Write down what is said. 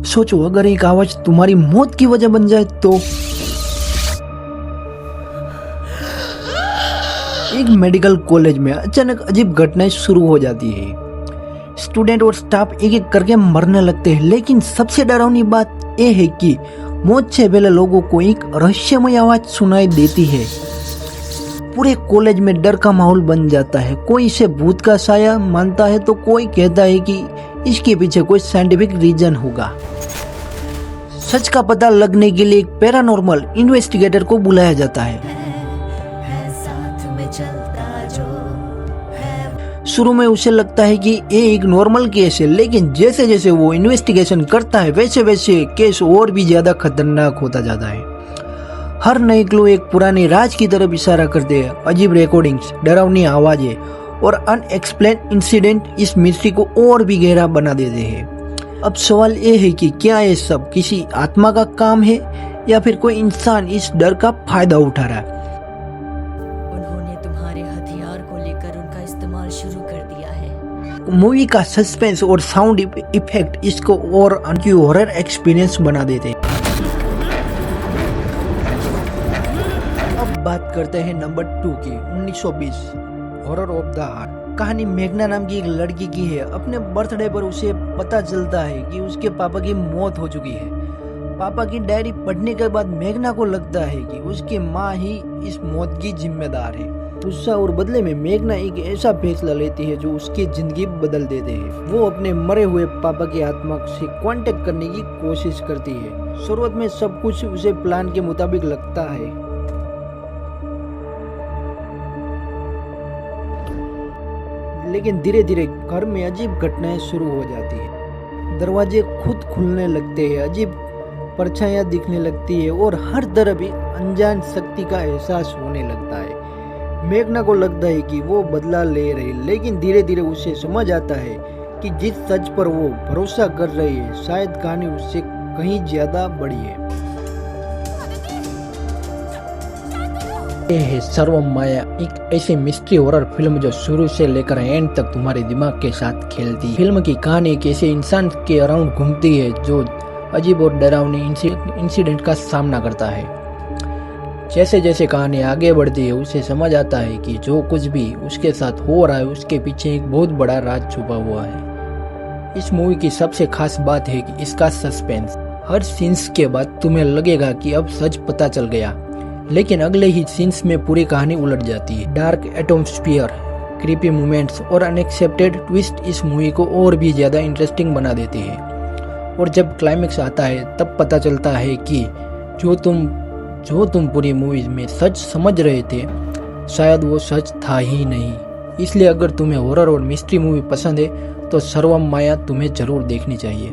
सोचो अगर एक आवाज तुम्हारी मौत की वजह बन जाए तो। एक मेडिकल कॉलेज में अचानक अजीब घटनाएं शुरू हो जाती है। स्टूडेंट और स्टाफ एक एक करके मरने लगते हैं, लेकिन सबसे डरावनी बात यह है कि मौत से पहले लोगों को एक रहस्यमय आवाज सुनाई देती है। पूरे कॉलेज में डर का माहौल बन जाता है। कोई इसे भूत का साया मानता है तो कोई कहता है कि इसके पीछे कोई साइंटिफिक रीजन होगा। सच का पता लगने के लिए एक पैरानॉर्मल इन्वेस्टिगेटर को बुलाया जाता है। शुरू में उसे लगता है कि ये एक नॉर्मल केस है, लेकिन जैसे जैसे वो इन्वेस्टिगेशन करता है वैसे वैसे केस और भी ज्यादा खतरनाक होता जाता है। हर नए क्लू एक पुराने राज की तरफ इशारा करते हैं। अजीब रिकॉर्डिंग्स, डरावनी आवाजें और अनएक्सप्लेन इंसिडेंट इस मिस्ट्री को और भी गहरा बना देते हैं। अब सवाल ये है कि क्या ये सब किसी आत्मा का काम है या फिर कोई इंसान इस डर का फायदा उठा रहा है। उन्होंने तुम्हारे हथियार को लेकर उनका इस्तेमाल शुरू कर दिया है। मूवी का सस्पेंस और साउंड इफेक्ट इसको और उनकी हॉरर एक्सपीरियंस बना देते हैं। अब बात करते हैं नंबर 2 की। 1920 हॉरर ऑफ द हार्ट। कहानी मेघना नाम की एक लड़की की है। अपने बर्थडे पर उसे पता चलता है कि उसके पापा की मौत हो चुकी है। पापा की डायरी पढ़ने के बाद मेघना को लगता है कि उसकी माँ ही इस मौत की जिम्मेदार है। गुस्सा और बदले में मेघना एक ऐसा फैसला लेती है जो उसकी जिंदगी बदल देते हैं। वो अपने मरे हुए पापा की आत्मा से कांटेक्ट करने की कोशिश करती है। शुरुआत में सब कुछ उसे प्लान के मुताबिक लगता है, लेकिन धीरे धीरे घर में अजीब घटनाएं शुरू हो जाती है। दरवाजे खुद खुलने लगते हैं, अजीब परछाइयां दिखने लगती है और हर तरफ एक अनजान शक्ति का एहसास होने लगता है। मेघना को लगता है कि वो बदला ले रही, लेकिन धीरे धीरे उसे समझ आता है कि जिस सच पर वो भरोसा कर रही है शायद कहानी उससे कहीं ज्यादा बड़ी है। यह है सर्वम माया, एक ऐसी मिस्ट्री हॉरर फिल्म जो शुरू से लेकर एंड तक तुम्हारे दिमाग के साथ खेलती है। फिल्म की कहानी एक ऐसे इंसान के अराउंड घूमती है जो अजीब और डरावनी इंसिडेंट का सामना करता है। जैसे जैसे कहानी आगे बढ़ती है उसे समझ आता है कि जो कुछ भी उसके साथ हो रहा है उसके पीछे एक बहुत बड़ा राज छुपा हुआ है। इस मूवी की सबसे खास बात है कि इसका सस्पेंस। हर सीन्स के बाद तुम्हें लगेगा कि अब सच पता चल गया, लेकिन अगले ही सीन्स में पूरी कहानी उलट जाती है। डार्क एटमॉस्फेयर, क्रीपी मोमेंट्स और अनएक्सपेक्टेड ट्विस्ट इस मूवी को और भी ज्यादा इंटरेस्टिंग बना देते हैं। और जब क्लाइमेक्स आता है तब पता चलता है कि जो तुम पूरी मूवी में सच समझ रहे थे शायद वो सच था ही नहीं। इसलिए अगर तुम्हें हॉरर और मिस्ट्री मूवी पसंद है तो सर्वम माया तुम्हें जरूर देखनी चाहिए।